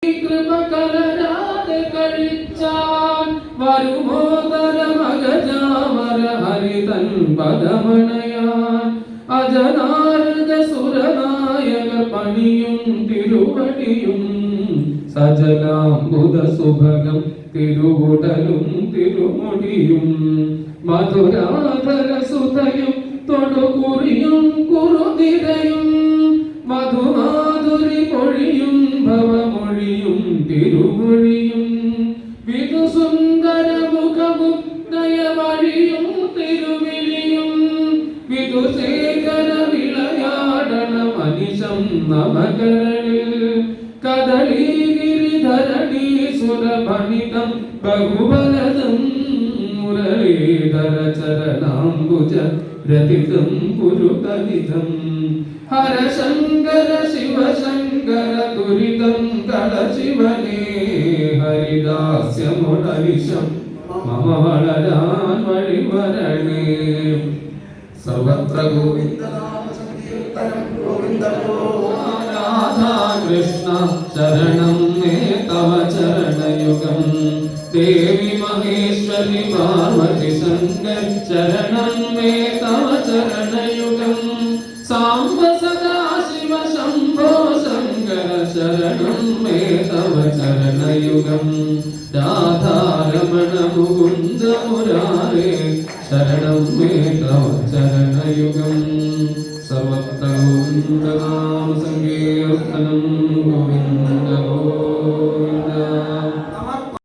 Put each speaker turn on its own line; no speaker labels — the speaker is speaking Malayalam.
കൃപ കലരാതെ കഴിച്ചാൻ വരുമോദരമഗജാമര ഹരിതൻ പദമണയാൻ അജനാരദ സുരനായക പണിയും തിരുവടിയും സജലാംബുദ സുഭഗം തിരുവുടലും തിരുമുടിയും മധുരാധര സുതയും തൊടുകുറിയും കുറുനിരയും മധുമാധുരി പൊഴിയും ഭവമൊഴിയും തിരുമൊഴിയും വിധുസുന്ദര മുഖമും നയവഴിയും തിരുവിളിയും വിധുശേഖര വിളയാടണ മനിഷം നവകരളിൽ കദളീഗിരിധരണീസുരഭണിതം ബഹുബലദം മുരളീധര ചരണാംബുജ രതിതം പുരുതനിതം ഹര ശങ്കര ശിവ ശങ്കര ദുരിതം കട ശിവനേ ഹരിദാസ്യമുടനിശം മമ വളരാൻ വഴിവരണേ സർവത്ര ഗോവിന്ദനാമ സങ്കീർത്തനം ഗോവിന്ദ രാധാ കൃഷ്ണ ശരണം മേ തവ ചരണയുഗം ദേവി മഹേശ്വരി പാർവതി ശങ്കർ ശരണം മേ തവ ചരണയുഗം സാംബ സദാശിവ ശംഭോ ശങ്കര ശരണം മേ തവ ചരണയുഗം രാധാരമണ മുകുന്ദ മുരാരേ ശരണം മേ തവ ചരണയുഗം സർവത്ര ഗോവിന്ദനാമ സങ്കീർത്തനം